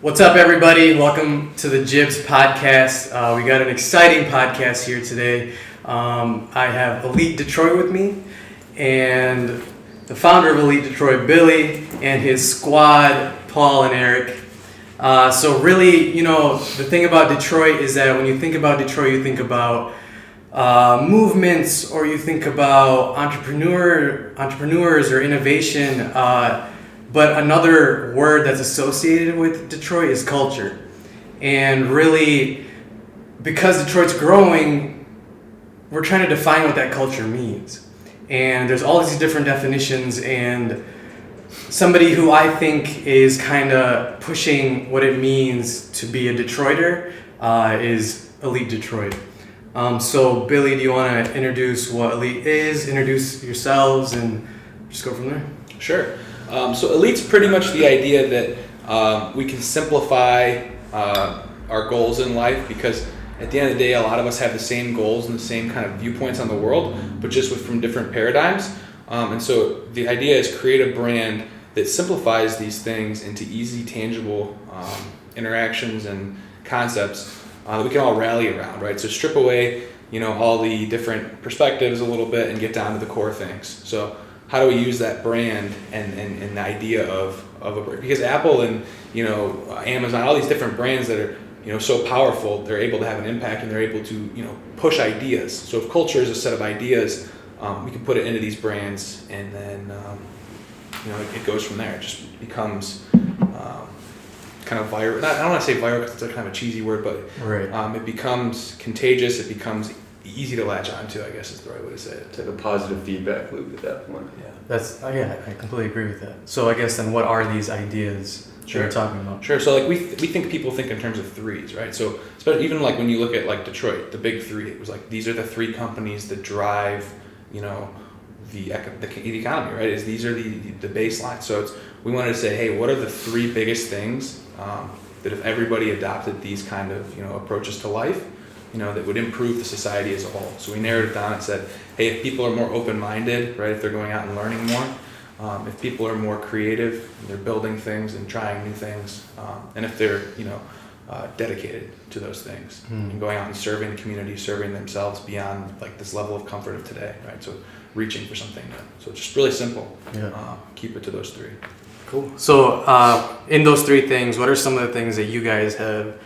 What's up, everybody? Welcome to the Jibs podcast. We got an exciting podcast here today. I have Elite Detroit with me, and the founder of Elite Detroit, Billy, and his squad, Paul and Eric. So really, the thing about Detroit is that when you think about Detroit, you think about movements, or you think about entrepreneurs or innovation. But another word that's associated with Detroit is culture. And really, because Detroit's growing, we're trying to define what that culture means. And there's all these different definitions, and somebody who I think is kind of pushing what it means to be a Detroiter is Elite Detroit. So Billy, do you want to introduce what Elite is, introduce yourselves, and just go from there? Sure. So Elite's pretty much the idea that we can simplify our goals in life, because at the end of the day, a lot of us have the same goals and the same kind of viewpoints on the world, but just from different paradigms. And so the idea is create a brand that simplifies these things into easy, tangible interactions and concepts that we can all rally around, right? So strip away, all the different perspectives a little bit and get down to the core things. So how do we use that brand and the idea of a brand? Because Apple and Amazon, all these different brands that are so powerful, they're able to have an impact and they're able to push ideas. So if culture is a set of ideas, we can put it into these brands, and then it goes from there. It just becomes kind of viral. I don't want to say viral because it's a kind of a cheesy word, but right. It becomes contagious. It becomes easy to latch onto, I guess is the right way to say it. It's like a positive feedback loop at that point. Yeah, I completely agree with that. So I guess then, what are these ideas that you're talking about? Sure. So we think people think in terms of threes, right? So especially even like when you look at Detroit, the big three, it was like these are the three companies that drive the economy, right? These are the baseline. So we wanted to say, hey, what are the three biggest things that if everybody adopted these kind of approaches to life, that would improve the society as a whole. So we narrowed it down and said, hey, if people are more open-minded, right, if they're going out and learning more, if people are more creative, they're building things and trying new things, and if they're dedicated to those things and going out and serving the community, serving themselves beyond this level of comfort of today, right? So reaching for something new. So it's just really simple. Keep it to those three. Cool. So in those three things, what are some of the things that you guys have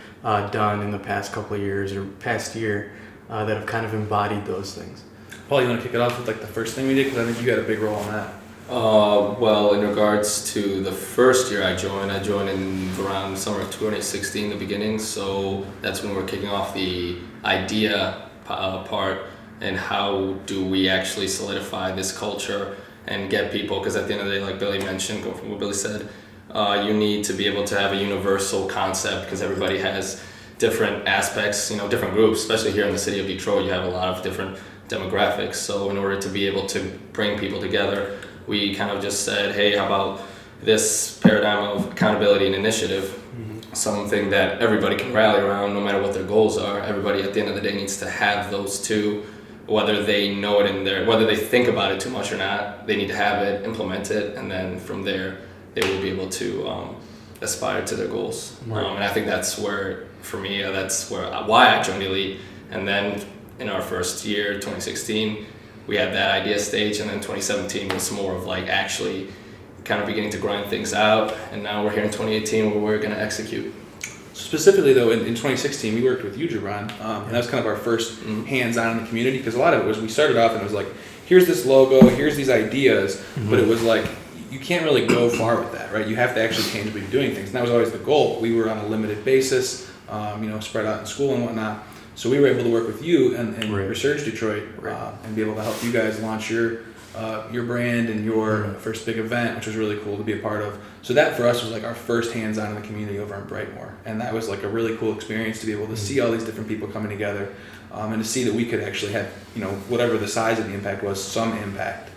done in the past couple of years or past year that have kind of embodied those things? Paul, you want to kick it off with the first thing we did, because I think you got a big role in that. Well, in regards to the first year I joined in around summer of 2016, the beginning. So that's when we're kicking off the idea part, and how do we actually solidify this culture and get people, because at the end of the day, like Billy mentioned, go from what Billy said, you need to be able to have a universal concept, because everybody has different aspects, different groups, especially here in the city of Detroit, you have a lot of different demographics. So in order to be able to bring people together, we kind of just said, hey, how about this paradigm of accountability and initiative, something that everybody can rally around no matter what their goals are. Everybody at the end of the day needs to have those two, whether they know it whether they think about it too much or not, they need to have it, implement it, and then from there, they will be able to aspire to their goals. Right. And I think that's where, for me, why I joined Elite. And then in our first year, 2016, we had that idea stage, and then 2017 was more of actually kind of beginning to grind things out. And now we're here in 2018 where we're going to execute. Specifically, though, in 2016, we worked with you, Jibran, and that was kind of our first hands-on in the community, because a lot of it was, we started off and it was like, here's this logo, here's these ideas, but it was like, you can't really go far with that, right? You have to actually tangibly be doing things. And that was always the goal. We were on a limited basis, spread out in school and whatnot. So we were able to work with you and Resurge Detroit and be able to help you guys launch your brand and your first big event, which was really cool to be a part of. So that for us was our first hands-on in the community over in Brightmoor. And that was a really cool experience to be able to see all these different people coming together and to see that we could actually have, whatever the size of the impact was, some impact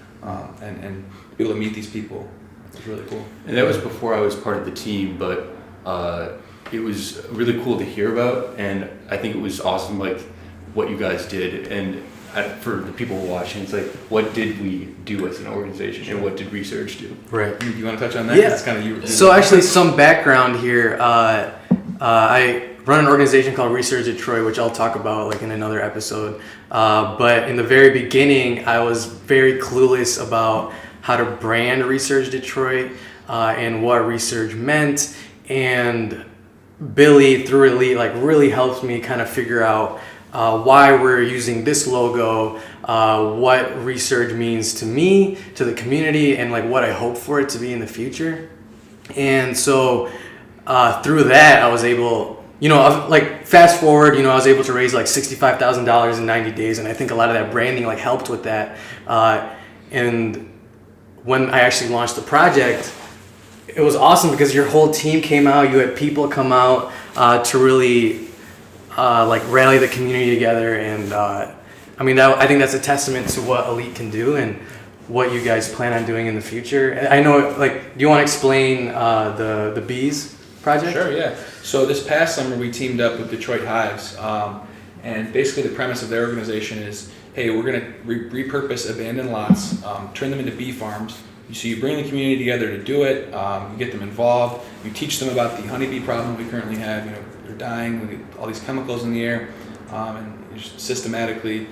and be able to meet these people. It was really cool. And that was before I was part of the team, but it was really cool to hear about, and I think it was awesome what you guys did. And for the people watching, it's like, what did we do as an organization, and what did research do? Right. Do you want to touch on that? Yeah. It's kind of you. So actually, some background here. I run an organization called Research Detroit, which I'll talk about like in another episode. But in the very beginning, I was very clueless about how to brand Research Detroit and what research meant. And Billy through Elite like really helped me kind of figure out why we're using this logo, what research means to me, to the community, and like what I hope for it to be in the future. And so through that, I was able, like fast forward, I was able to raise like $65,000 in 90 days. And I think a lot of that branding like helped with that. And when I actually launched the project, it was awesome because your whole team came out, you had people come out to really like rally the community together. And I think that's a testament to what Elite can do and what you guys plan on doing in the future. I know, like, do you want to explain the Bees project? Sure, yeah. So this past summer we teamed up with Detroit Hives, and basically the premise of their organization is, hey, we're going to repurpose abandoned lots, turn them into bee farms. So you bring the community together to do it, you get them involved, you teach them about the honeybee problem we currently have. They're dying, we get all these chemicals in the air, and you're just systematically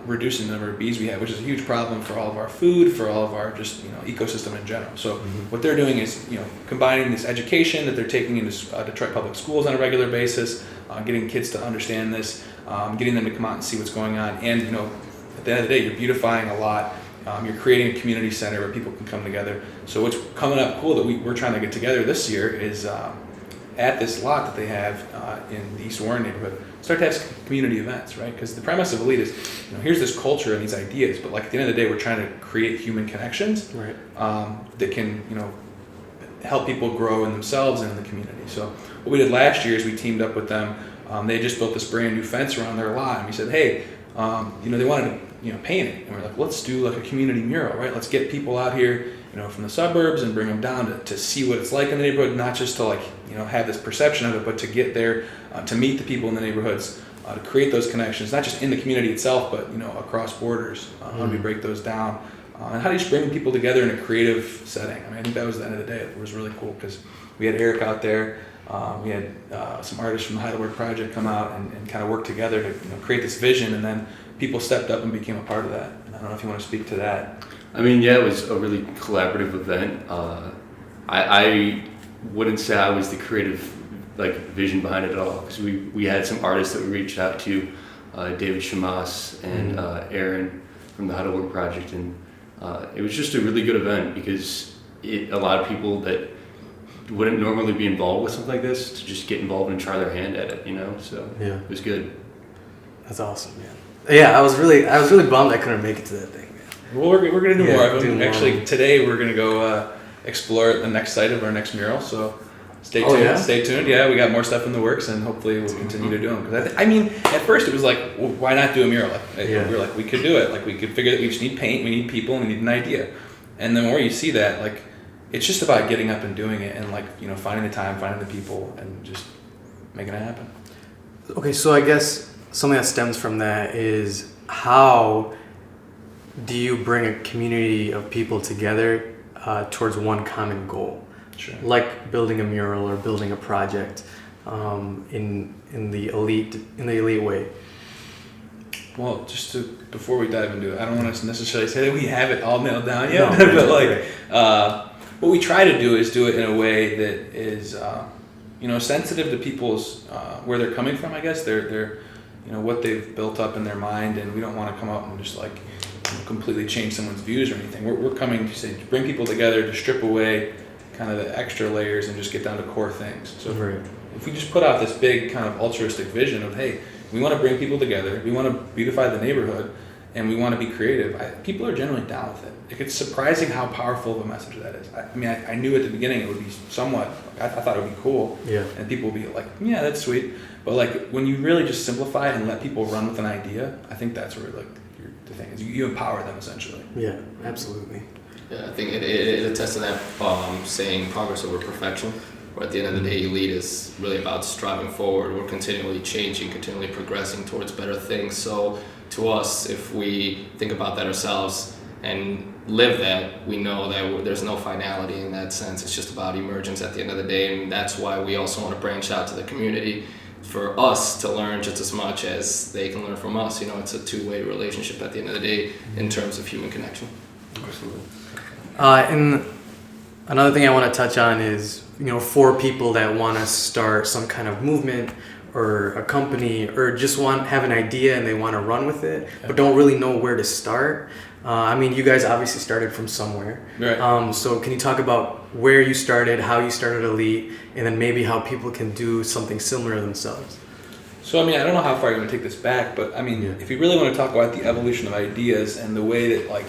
reducing the number of bees we have, which is a huge problem for all of our food, for all of our just ecosystem in general. So what they're doing is combining this education that they're taking into Detroit public schools on a regular basis, getting kids to understand this, getting them to come out and see what's going on, and at the end of the day, you're beautifying a lot. You're creating a community center where people can come together. So what's coming up cool that we're trying to get together this year is at this lot that they have in the East Warren neighborhood, start to have community events, right? Because the premise of Elite is, here's this culture and these ideas, but like at the end of the day, we're trying to create human connections, right, that can, help people grow in themselves and in the community. So what we did last year is we teamed up with them. They just built this brand new fence around their lot, and we said, hey, they wanted to, paint it, and we're like, let's do like a community mural, right? Let's get people out here, from the suburbs and bring them down to see what it's like in the neighborhood, not just to have this perception of it, but to get there, to meet the people in the neighborhoods, to create those connections, not just in the community itself, but across borders. How do we break those down? And how do you just bring people together in a creative setting? I think that was the end of the day. It was really cool because we had Eric out there. We had some artists from the Heidelberg Project come out and kind of work together to create this vision, and then people stepped up and became a part of that. And I don't know if you want to speak to that. It was a really collaborative event. I wouldn't say I was the creative vision behind it at all, because we had some artists that we reached out to, David Shamas and Aaron from the Heidelberg Project, and it was just a really good event because a lot of people that wouldn't normally be involved with something like this to just get involved and try their hand at it, so yeah, it was good. That's awesome, man. Yeah, I was really bummed I couldn't make it to that thing, man. Well, we're going to do more of them. More. Actually, today we're going to go explore the next site of our next mural, so stay tuned. Yeah? Stay tuned. Yeah, we got more stuff in the works, and hopefully we'll continue to do them. Because at first it was like, well, why not do a mural? We were like, we could do it. We could figure that we just need paint, we need people, and we need an idea. And the more you see that, it's just about getting up and doing it, and finding the time, finding the people, and just making it happen. Okay, so I guess something that stems from that is, how do you bring a community of people together towards one common goal? Sure. Like building a mural or building a project in the elite way. Well, before we dive into it, I don't want to necessarily say that we have it all nailed down yet, No, but what we try to do is do it in a way that is, sensitive to people's where they're coming from. I guess they're what they've built up in their mind, and we don't want to come out and just completely change someone's views or anything. We're coming to bring people together to strip away kind of the extra layers and just get down to core things. So if we just put out this big kind of altruistic vision of, hey, we want to bring people together, we want to beautify the neighborhood, and we want to be creative, people are generally down with it. It's surprising how powerful of a message that is. I knew at the beginning it would be somewhat, I thought it would be cool, and people would be like, yeah, that's sweet. But when you really just simplify it and let people run with an idea, I think that's where the thing is. You empower them essentially. Yeah, absolutely. Yeah, I think it attests to that saying progress over perfection. Or at the end of the day, Elite is really about striving forward. We're continually changing, continually progressing towards better things. So to us, if we think about that ourselves and live that, we know that there's no finality in that sense. It's just about emergence at the end of the day, and that's why we also want to branch out to the community for us to learn just as much as they can learn from us. You know, it's a two-way relationship at the end of the day in terms of human connection. Absolutely. And another thing I want to touch on is, for people that want to start some kind of movement or a company, or just have an idea and they want to run with it, but don't really know where to start. You guys obviously started from somewhere. Right. So can you talk about where you started, how you started Elite, and then maybe how people can do something similar themselves? So, I don't know how far you want to take this back, but if you really want to talk about the evolution of ideas and the way that like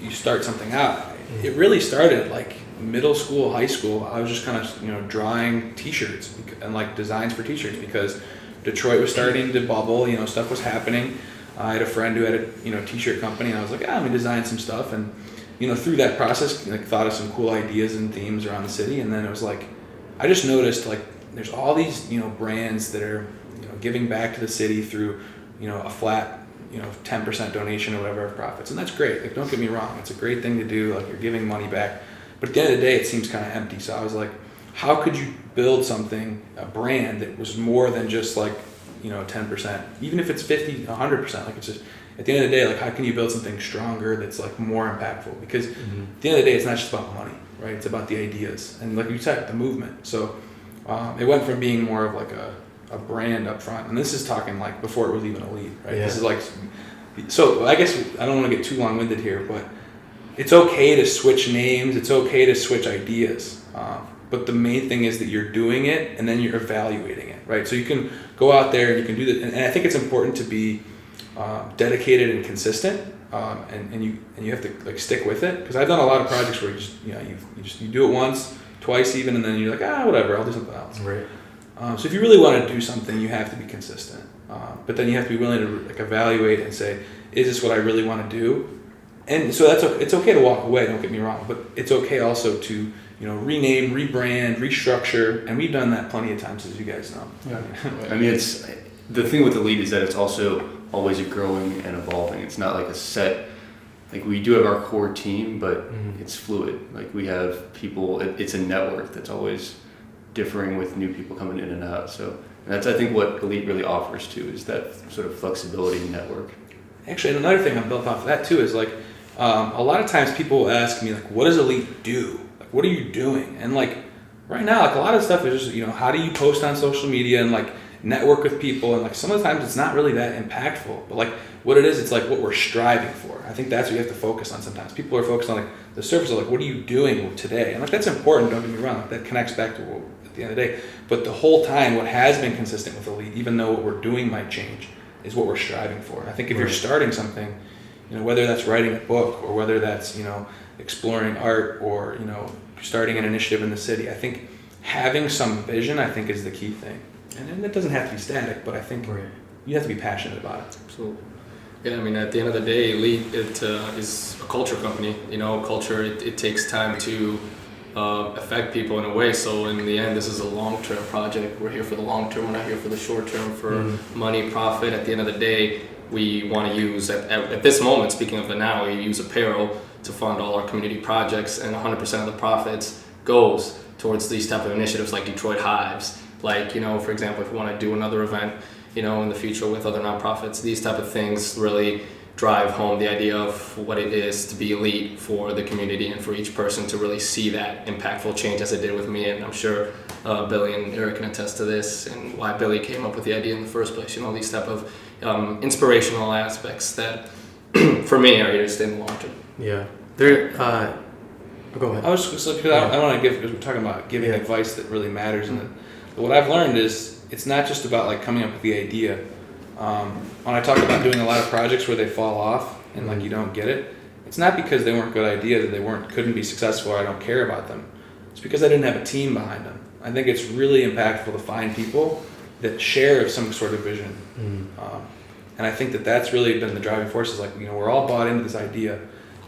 you start something out, it really started like middle school, high school. I was just kind of drawing T-shirts and like designs for T-shirts because Detroit was starting to bubble. Stuff was happening. I had a friend who had a T-shirt company, and I was like, I'm gonna design some stuff, and through that process, like thought of some cool ideas and themes around the city, and then it was like, I just noticed like there's all these brands that are giving back to the city through a flat 10% donation or whatever of profits, and that's great. Like, don't get me wrong, it's a great thing to do. Like, you're giving money back, but at the end of the day, it seems kind of empty. So I was like, how could you build something, a brand that was more than just like 10%, even if it's 50, 100%, like it's just, at the end of the day, like how can you build something stronger that's like more impactful? Because at the end of the day, it's not just about money, right? It's about the ideas and like you said, the movement. So it went from being more of like a brand up front, and this is talking like before it was even Elite, right? Yeah. This is like, so I guess I don't want to get too long-winded here, but it's okay to switch names, it's okay to switch ideas. But the main thing is that you're doing it and then you're evaluating it, right? So you can go out there and you can do that, and I think it's important to be dedicated and consistent, and you have to like stick with it. Because I've done a lot of projects where you do it once, twice even, and then you're like, whatever, I'll do something else. Right. So if you really want to do something, you have to be consistent. But then you have to be willing to like evaluate and say, is this what I really want to do? And so it's okay to walk away. Don't get me wrong, but it's okay also to rename, rebrand, restructure, and we've done that plenty of times, as you guys know. Yeah. It's the thing with Elite is that it's also always growing and evolving. It's not like a set. Like, we do have our core team, but it's fluid. Like, we have people. It's a network that's always differing with new people coming in and out. So that's, I think, what Elite really offers too, is that sort of flexibility and network. Actually, and another thing I'm built off of that too is like a lot of times people ask me like, what does Elite do? Like, what are you doing? And like right now, like a lot of stuff is just how do you post on social media and like network with people, and like some of the times it's not really that impactful, but like what it is, it's like what we're striving for. I think that's what you have to focus on. Sometimes people are focused on like the surface of like, what are you doing today? And like that's important, don't get me wrong, like, that connects back to what, at the end of the day. But the whole time, what has been consistent with Elite, even though what we're doing might change, is what we're striving for. And I think if you're starting something, whether that's writing a book or whether that's exploring art or starting an initiative in the city, I think having some vision, I think, is the key thing. And it doesn't have to be static, but I think you have to be passionate about it. Absolutely. Yeah, at the end of the day, Elite is a culture company. Culture, it takes time to affect people in a way. So in the end, this is a long-term project. We're here for the long term. We're not here for the short term for money, profit. At the end of the day, we want to use, at this moment, speaking of the now, we use apparel to fund all our community projects, and 100% of the profits goes towards these type of initiatives like Detroit Hives. Like, for example, if we want to do another event, in the future with other nonprofits, these type of things really drive home the idea of what it is to be Elite for the community and for each person to really see that impactful change as it did with me. And I'm sure Billy and Eric can attest to this and why Billy came up with the idea in the first place. These type of inspirational aspects that for me are here to stay in the long term. Yeah. Go ahead. I was just because I don't want to give, because we're talking about giving advice that really matters. And what I've learned is it's not just about like coming up with the idea. When I talk about doing a lot of projects where they fall off and like you don't get it, it's not because they weren't good ideas, that they couldn't be successful, or I don't care about them. It's because I didn't have a team behind them. I think it's really impactful to find people that share some sort of vision. And I think that's really been the driving force. Is like, we're all bought into this idea,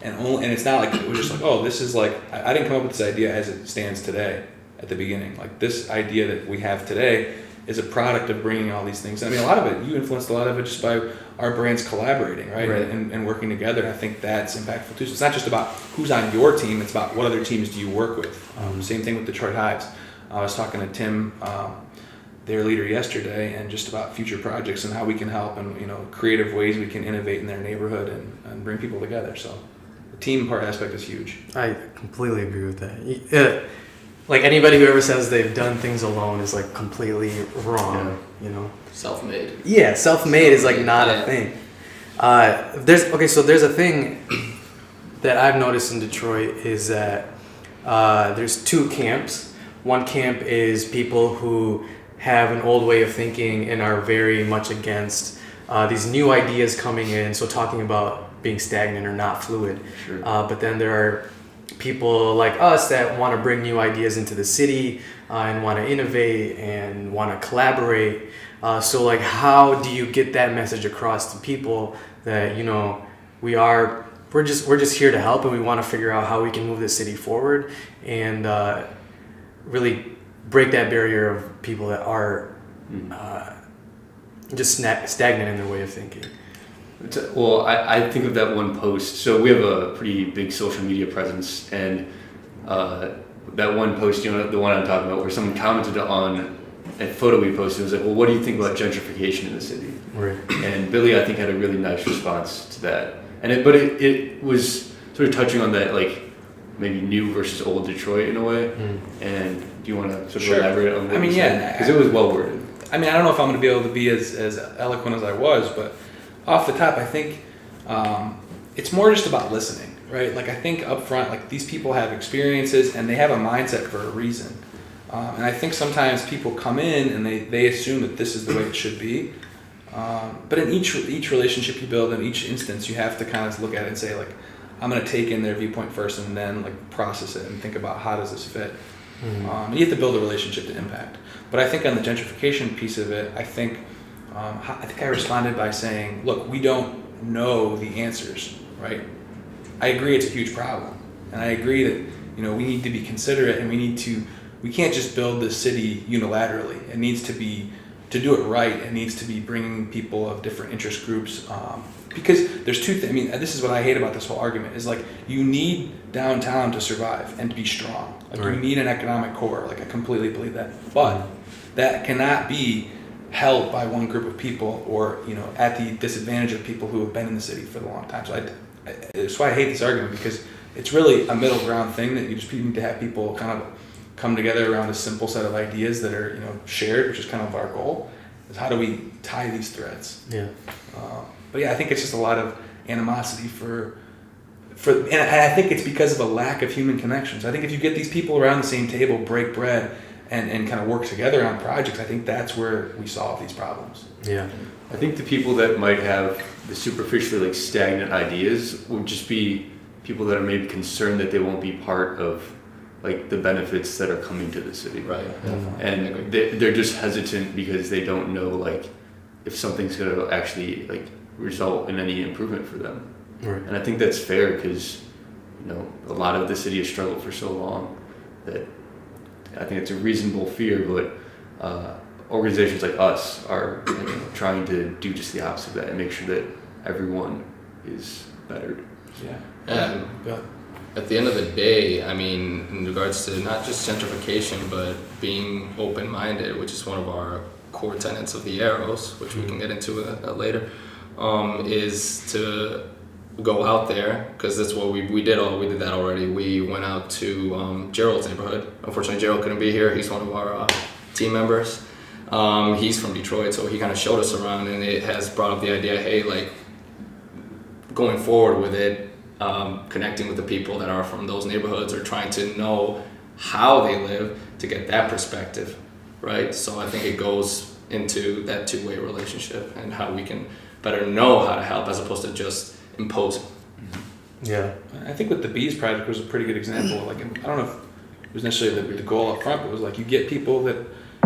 and it's not like it was just like, oh, this is like, I didn't come up with this idea as it stands today. at the beginning. Like this idea that we have today is a product of bringing all these things. I mean, a lot of it, you influenced a lot of it just by our brands collaborating, right? And working together. And I think that's impactful too. So it's not just about who's on your team, it's about what other teams do you work with. Same thing with Detroit Hives. I was talking to Tim, their leader, yesterday, and just about future projects and how we can help and, you know, creative ways we can innovate in their neighborhood and bring people together. So the team part aspect is huge. I completely agree with that. Like anybody who ever says they've done things alone is like completely wrong, you know? Self-made. Yeah, self-made is like not a thing. There's a thing that I've noticed in Detroit is that there's two camps. One camp is people who have an old way of thinking and are very much against these new ideas coming in, so talking about being stagnant or not fluid. Sure. But then there are people like us that want to bring new ideas into the city and want to innovate and want to collaborate. So like, how do you get that message across to people that, you know, we're just here to help and we want to figure out how we can move the city forward and really break that barrier of people that are just stagnant in their way of thinking. Well, I think of that one post. So we have a pretty big social media presence, and that one post, you know, the one I'm talking about, where someone commented on a photo we posted, was like, well, what do you think about gentrification in the city? Right. And Billy, I think, had a really nice response to that. And it was sort of touching on that, like, maybe new versus old Detroit in a way. And do you want to sort of elaborate on that? Because it was well worded. I mean, I don't know if I'm going to be able to be as eloquent as I was, but off the top, I think it's more just about listening, right? Like, I think up front, like, these people have experiences and they have a mindset for a reason. And I think sometimes people come in and they assume that this is the way it should be. But in each relationship you build, in each instance, you have to kind of look at it and say, like, I'm going to take in their viewpoint first and then, like, process it and think about how does this fit. You have to build a relationship to impact. But I think on the gentrification piece of it, I think I responded by saying, look, we don't know the answers, right? I agree it's a huge problem. And I agree that, you know, we need to be considerate and we can't just build this city unilaterally. It needs to be, to do it right, it needs to be bringing people of different interest groups. Because there's two things, I mean, this is what I hate about this whole argument, is like, you need downtown to survive and to be strong. Like, you need an economic core, like, I completely believe that. But that cannot be held by one group of people or, you know, at the disadvantage of people who have been in the city for a long time. So that's why I hate this argument, because it's really a middle ground thing that you need to have people kind of come together around a simple set of ideas that are, you know, shared, which is kind of our goal, is how do we tie these threads? Yeah. But yeah, I think it's just a lot of animosity and I think it's because of a lack of human connections. I think if you get these people around the same table, break bread, and kind of work together on projects, I think that's where we solve these problems. Yeah. I think the people that might have the superficially, like, stagnant ideas would just be people that are maybe concerned that they won't be part of, like, the benefits that are coming to the city. Right. And they're just hesitant because they don't know, like, if something's going to actually, like, result in any improvement for them. Right. And I think that's fair because, you know, a lot of the city has struggled for so long that I think it's a reasonable fear, but organizations like us are, you know, trying to do just the opposite of that and make sure that everyone is bettered. Yeah. And at the end of the day, I mean, in regards to not just gentrification, but being open-minded, which is one of our core tenets of the Arrows, which we can get into later, is to go out there, because that's what we did that already. We went out to Gerald's neighborhood. Unfortunately, Gerald couldn't be here. He's one of our team members. He's from Detroit, so he kind of showed us around, and it has brought up the idea, hey, like, going forward with it, connecting with the people that are from those neighborhoods or trying to know how they live to get that perspective, right? So I think it goes into that two-way relationship and how we can better know how to help as opposed to just imposing. Yeah. I think with the Bees project was a pretty good example. Like, I don't know if it was necessarily the goal up front, but it was like you get people that,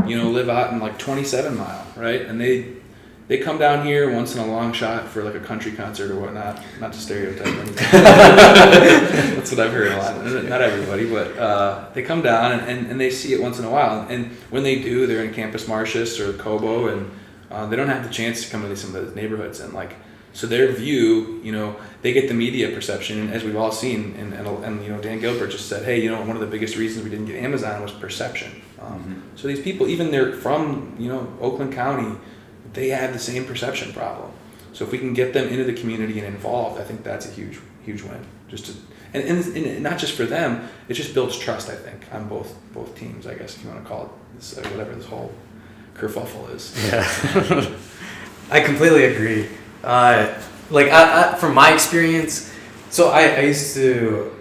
you know, live out in like 27 Mile, right? And they they come down here once in a long shot for like a country concert or whatnot. Not to stereotype anything. That's what I've heard a lot. Not everybody, but they come down and they see it once in a while. And when they do, they're in Campus Martius or Cobo, and they don't have the chance to come into some of those neighborhoods. And like, so their view, you know, they get the media perception, and as we've all seen, and you know, Dan Gilbert just said, hey, you know, one of the biggest reasons we didn't get Amazon was perception. So these people, even they're from, you know, Oakland County, they have the same perception problem. So if we can get them into the community and involved, I think that's a huge win. Just to, and not just for them, it just builds trust, I think, on both teams, I guess, if you want to call it this, whatever this whole kerfuffle is. Yeah. I completely agree. From my experience, so I used to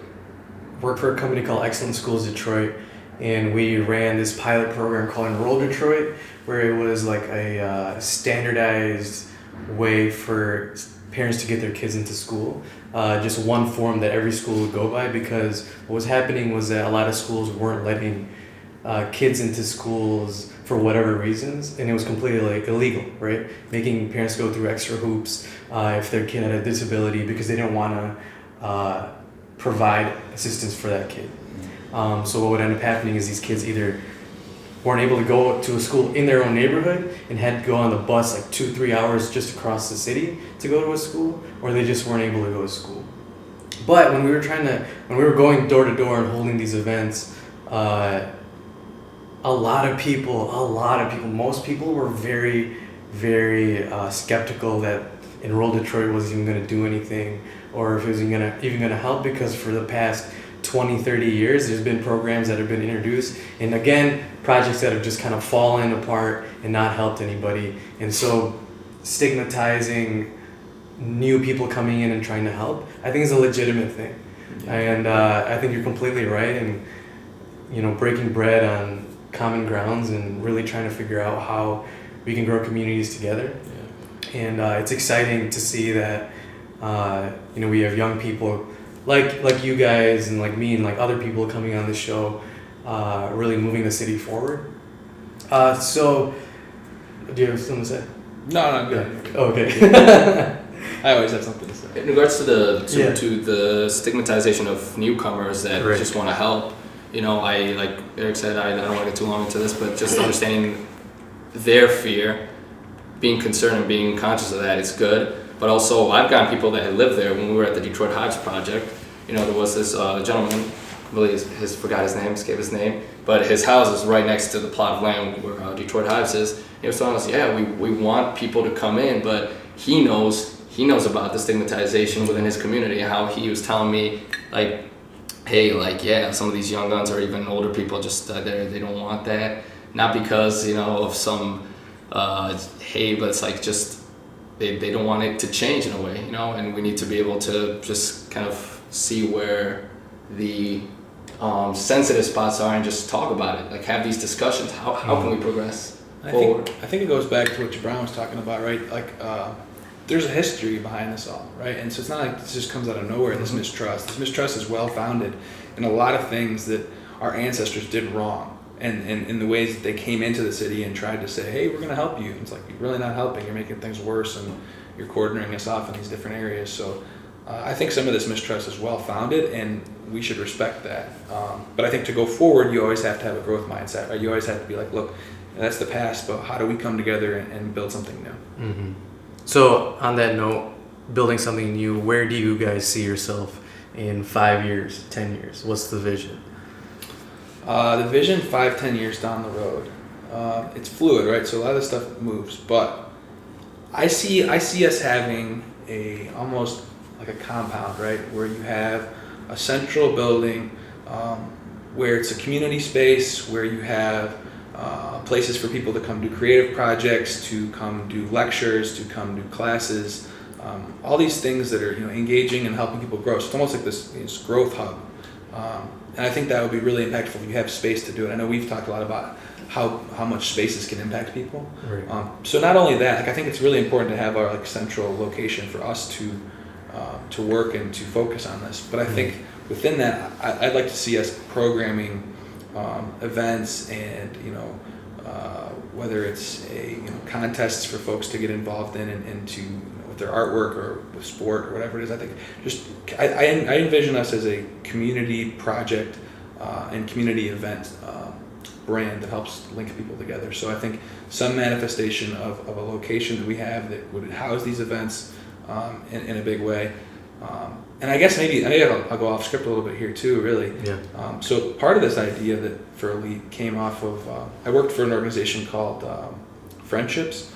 work for a company called Excellent Schools Detroit, and we ran this pilot program called Enroll Detroit, where it was like a standardized way for parents to get their kids into school. Just one form that every school would go by, because what was happening was that a lot of schools weren't letting kids into schools for whatever reasons, and it was completely like illegal, right? Making parents go through extra hoops if their kid had a disability, because they didn't want to provide assistance for that kid. So what would end up happening is these kids either weren't able to go to a school in their own neighborhood and had to go on the bus like 2-3 hours just across the city to go to a school, or they just weren't able to go to school. But when we were going door to door and holding these events, a lot of people, most people were very, very skeptical that Enroll Detroit was even going to do anything, or if it was even going to help, because for the past 20-30 years there's been programs that have been introduced, and again, projects that have just kind of fallen apart and not helped anybody. And so stigmatizing new people coming in and trying to help, I think is a legitimate thing. And I think you're completely right, and you know, breaking bread on common grounds and really trying to figure out how we can grow communities together. And it's exciting to see that you know, we have young people like you guys and like me and like other people coming on the show, really moving the city forward. So do you have something to say? No, good. Okay. I always have something to say. In regards to the stigmatization of newcomers that Right. just want to help, you know, I, like Eric said, I don't want to get too long into this, but just understanding their fear, being concerned and being conscious of that is good. But also, I've gotten people that had lived there when we were at the Detroit Hives project. You know, there was this gentleman, I believe forgot his name, escaped his name, but his house is right next to the plot of land where Detroit Hives is. He was telling us, yeah, we want people to come in, but he knows about the stigmatization within his community, how he was telling me, like, hey, like, yeah, some of these young guns or even older people just they don't want that, not because, you know, of some hey, but it's like just they don't want it to change in a way, you know, and we need to be able to just kind of see where the sensitive spots are and just talk about it, like have these discussions. How can we progress forward? I think it goes back to what Jabron was talking about, right? Like, there's a history behind this all, right? And so it's not like this just comes out of nowhere, this mistrust. This mistrust is well-founded in a lot of things that our ancestors did wrong, and in the ways that they came into the city and tried to say, hey, we're going to help you. It's like, you're really not helping. You're making things worse, and you're cornering us off in these different areas. So I think some of this mistrust is well-founded, and we should respect that. But I think to go forward, you always have to have a growth mindset, right? You always have to be like, look, that's the past, but how do we come together and build something new? Mm-hmm. So on that note, building something new, where do you guys see yourself in 5 years, 10 years? What's the vision? The vision 5-10 years down the road, it's fluid, right? So a lot of this stuff moves, but I see us having almost like a compound, right, where you have a central building where it's a community space, where you have places for people to come do creative projects, to come do lectures, to come do classes, all these things that are, you know, engaging and helping people grow. So it's almost like this growth hub. And I think that would be really impactful if you have space to do it. I know we've talked a lot about how much spaces can impact people. Right. So not only that, like, I think it's really important to have our like central location for us to work and to focus on this. But I think within that, I'd like to see us programming events and, you know, whether it's contests for folks to get involved in and to with their artwork or with sport or whatever it is. I think I envision us as a community project and community event brand that helps link people together. So I think some manifestation of a location that we have that would house these events in a big way. And I guess maybe I'll go off script a little bit here too, really. Yeah. So part of this idea that for Elite came off of, I worked for an organization called Friendships.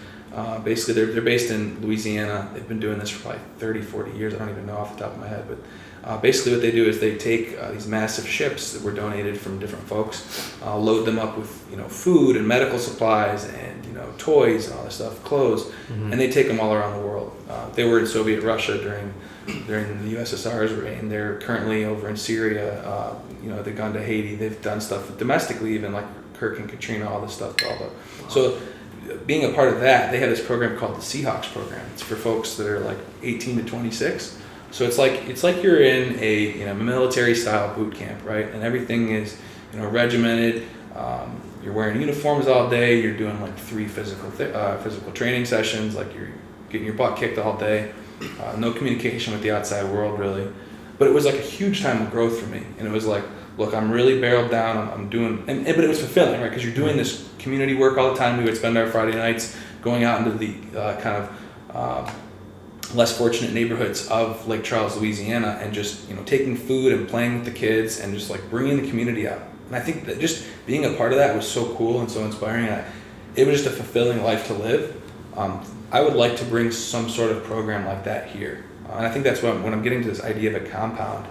Basically, they're based in Louisiana. They've been doing this for probably 30, 40 years. I don't even know off the top of my head. But basically what they do is they take these massive ships that were donated from different folks, load them up with food and medical supplies and toys and all this stuff, clothes, and they take them all around the world. They were in Soviet Russia during the USSR's reign. They're currently over in Syria. They've gone to Haiti. They've done stuff domestically, even like Kirk and Katrina, all this stuff. So being a part of that, they have this program called the Seahawks program. It's for folks that are like 18 to 26. So it's like you're in a military style boot camp, right? And everything is regimented. You're wearing uniforms all day. You're doing like 3 physical training sessions. Like you're getting your butt kicked all day. No communication with the outside world really. But it was like a huge time of growth for me. And it was like, look, I'm really barreled down. I'm doing, but it was fulfilling, right? Because you're doing this community work all the time. We would spend our Friday nights going out into the kind of less fortunate neighborhoods of Lake Charles, Louisiana, and just taking food and playing with the kids and just like bringing the community out. And I think that just being a part of that was so cool and so inspiring. It was just a fulfilling life to live. I would like to bring some sort of program like that here. And I think that's when I'm getting to this idea of a compound,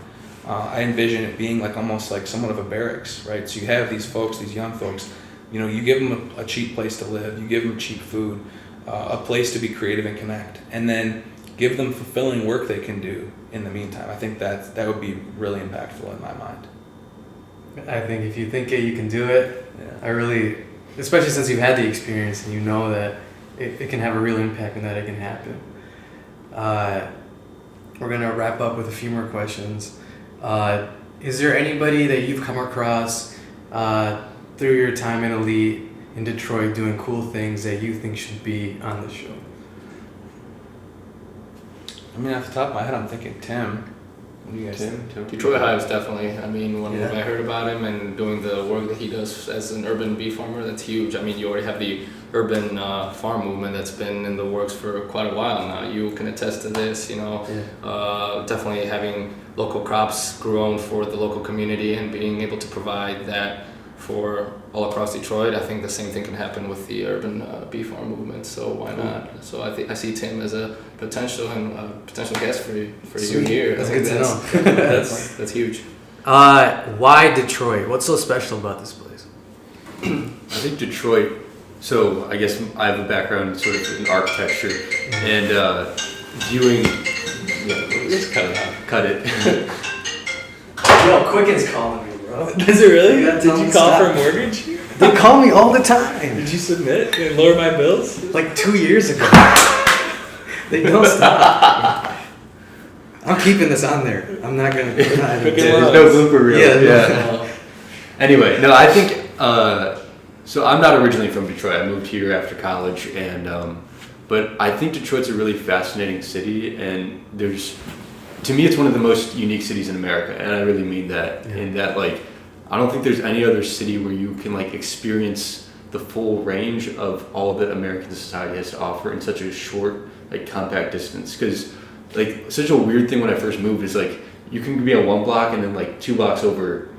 I envision it being like almost like somewhat of a barracks, right? So you have these folks, these young folks, you give them a cheap place to live, you give them cheap food, a place to be creative and connect, and then give them fulfilling work they can do in the meantime. I think that would be really impactful in my mind. I think if you think it, you can do it. Yeah. I really, especially since you've had the experience and that it can have a real impact and that it can happen. We're going to wrap up with a few more questions. Is there anybody that you've come across through your time in Elite in Detroit doing cool things that you think should be on the show? I mean, off the top of my head, I'm thinking Tim. What do you guys think? Detroit Hives, definitely. I mean, when Yeah. I heard about him and doing the work that he does as an urban bee farmer, that's huge. I mean, you already have the urban farm movement that's been in the works for quite a while now. You can attest to this, definitely having local crops grown for the local community and being able to provide that for all across Detroit. I think the same thing can happen with the urban bee farm movement, so why not? So I see Tim as a potential guest for you here. That's I think good to know. That's huge. Why Detroit? What's so special about this place? I think Detroit, so I guess I have a background sort of in architecture and viewing, Just cut it out. cut it. Yo, Quicken's calling me, bro. Is it really? You gotta Did tell you them call stop. for a mortgage? They call me all the time. Did you submit and lower my bills? Like 2 years ago. They don't stop. I'm keeping this on there. I'm not gonna. Quicken There's no blooper reel. Yeah. Anyway, no, I think, so I'm not originally from Detroit. I moved here after college, and but I think Detroit's a really fascinating city, and to me, it's one of the most unique cities in America, and I really mean that, in that, like, I don't think there's any other city where you can, like, experience the full range of all that American society has to offer in such a short, like, compact distance, because, like, such a weird thing when I first moved is, like, you can be on one block and then, like, 2 blocks over,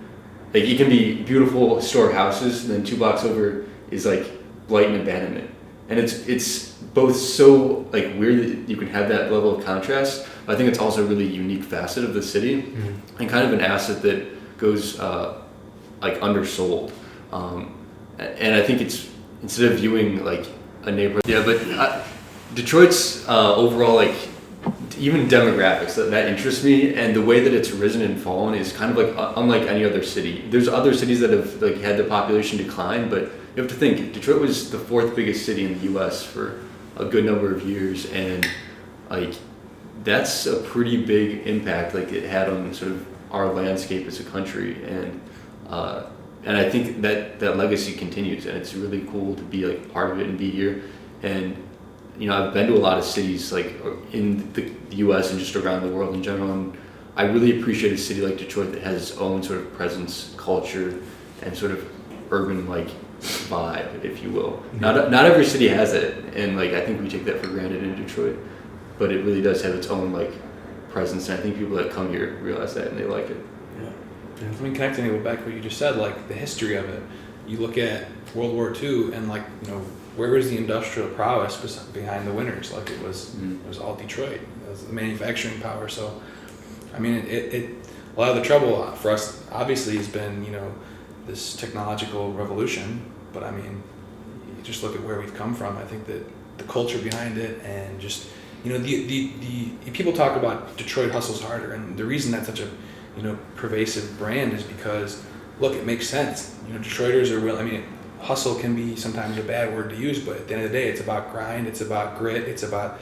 like, it can be beautiful historic houses, and then 2 blocks over is, like, blight and abandonment. And it's both so, like, weird that you can have that level of contrast, but I think it's also a really unique facet of the city, and kind of an asset that goes, like, undersold. And I think it's, instead of viewing, like, a neighborhood, but Detroit's overall, like, even demographics that interests me, and the way that it's risen and fallen is kind of like unlike any other city. There's other cities that have, like, had the population decline, but you have to think Detroit was the 4th biggest city in the U.S. for a good number of years, and, like, that's a pretty big impact, like, it had on sort of our landscape as a country, and and I think that legacy continues, and it's really cool to be like part of it and be here. And I've been to a lot of cities like in the U.S. and just around the world in general, and I really appreciate a city like Detroit that has its own sort of presence, culture, and sort of urban like vibe, if you will. Not every city has it, and like I think we take that for granted in Detroit, but it really does have its own like presence, and I think people that come here realize that and they like it. I mean, connecting it back to what you just said, like the history of it. You look at World War II, and where was the industrial prowess behind the winners? Like it was all Detroit. It was the manufacturing power. So, I mean, it a lot of the trouble for us obviously has been this technological revolution. But I mean, you just look at where we've come from. I think that the culture behind it, and just the people talk about Detroit hustles harder, and the reason that's such a pervasive brand is because, look, it makes sense. Detroiters are willing. I mean, hustle can be sometimes a bad word to use, but at the end of the day, it's about grind, it's about grit, it's about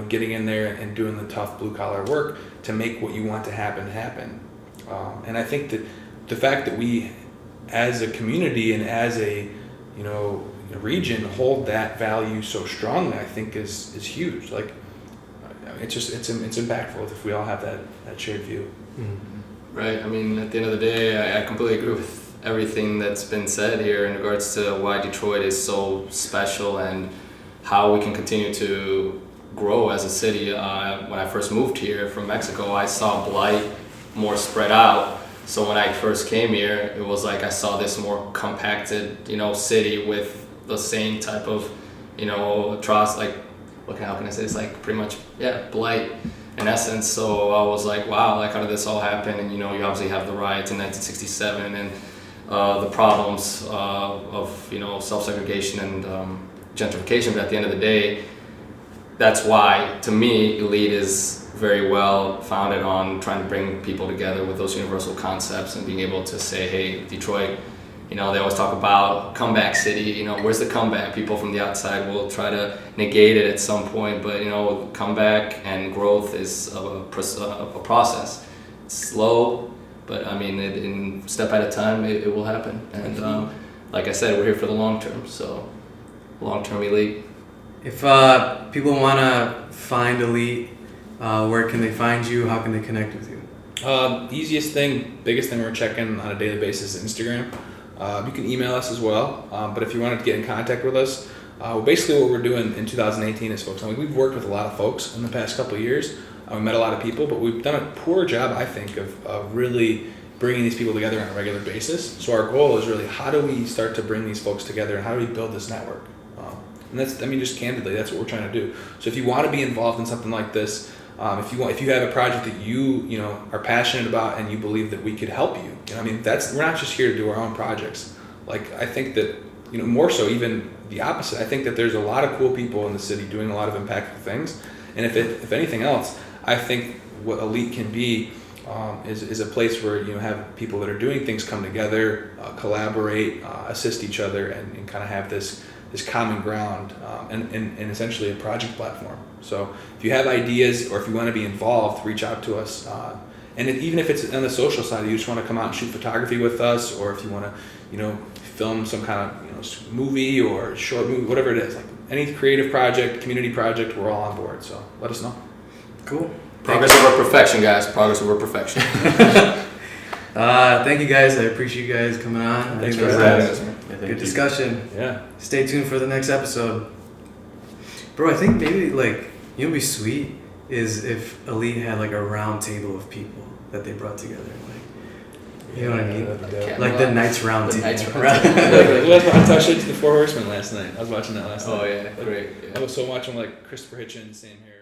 getting in there and doing the tough blue collar work to make what you want to happen. And I think that the fact that we, as a community and as a region, hold that value so strongly, I think is huge. Like, it's impactful if we all have that shared view. Mm-hmm. Right. I mean, at the end of the day, I completely agree with everything that's been said here in regards to why Detroit is so special and how we can continue to grow as a city. When I first moved here from Mexico, I saw blight more spread out. So when I first came here, it was like I saw this more compacted, city with the same type of, trust. Like, how can I say? It's like pretty much, blight. In essence, so I was like, wow, like how did this all happen? And you obviously have the riots in 1967 and the problems of self-segregation and gentrification. But at the end of the day, that's why, to me, Elite is very well founded on trying to bring people together with those universal concepts and being able to say, hey, Detroit, they always talk about comeback city, where's the comeback? People from the outside will try to negate it at some point, but comeback and growth is a process. It's slow, but I mean, in step at a time, it will happen. And like I said, we're here for the long term, so long-term Elite. If people want to find Elite, where can they find you? How can they connect with you? Easiest thing, biggest thing we're checking on a daily basis is Instagram. You can email us as well, but if you wanted to get in contact with us, basically what we're doing in 2018 is, folks, we've worked with a lot of folks in the past couple of years. We met a lot of people, but we've done a poor job, I think, of really bringing these people together on a regular basis. So our goal is really, how do we start to bring these folks together, and how do we build this network? And that's, just candidly, that's what we're trying to do. So if you want to be involved in something like this, if you have a project that you are passionate about and you believe that we could help you, we're not just here to do our own projects. Like, I think that more so even the opposite. I think that there's a lot of cool people in the city doing a lot of impactful things, and if anything else, I think what Elite can be is a place where you have people that are doing things come together, collaborate, assist each other, and kind of have this common ground, and essentially a project platform. So if you have ideas or if you want to be involved, reach out to us. And even if it's on the social side, you just want to come out and shoot photography with us, or if you want to, film some kind of, movie or short movie, whatever it is, like any creative project, community project, we're all on board. So let us know. Cool. Progress over perfection, guys. Progress over perfection. Thank you guys. I appreciate you guys coming on. Thanks I for think having that was us. a good discussion. Yeah. Stay tuned for the next episode. Bro, I think maybe what'd be sweet is if Elite had a round table of people that they brought together. You know what I mean? Like the Knights round table. I touched it to the Four Horsemen last night. I was watching that last night. Oh yeah, great. I was so watching Christopher Hitchens, Sam Harris.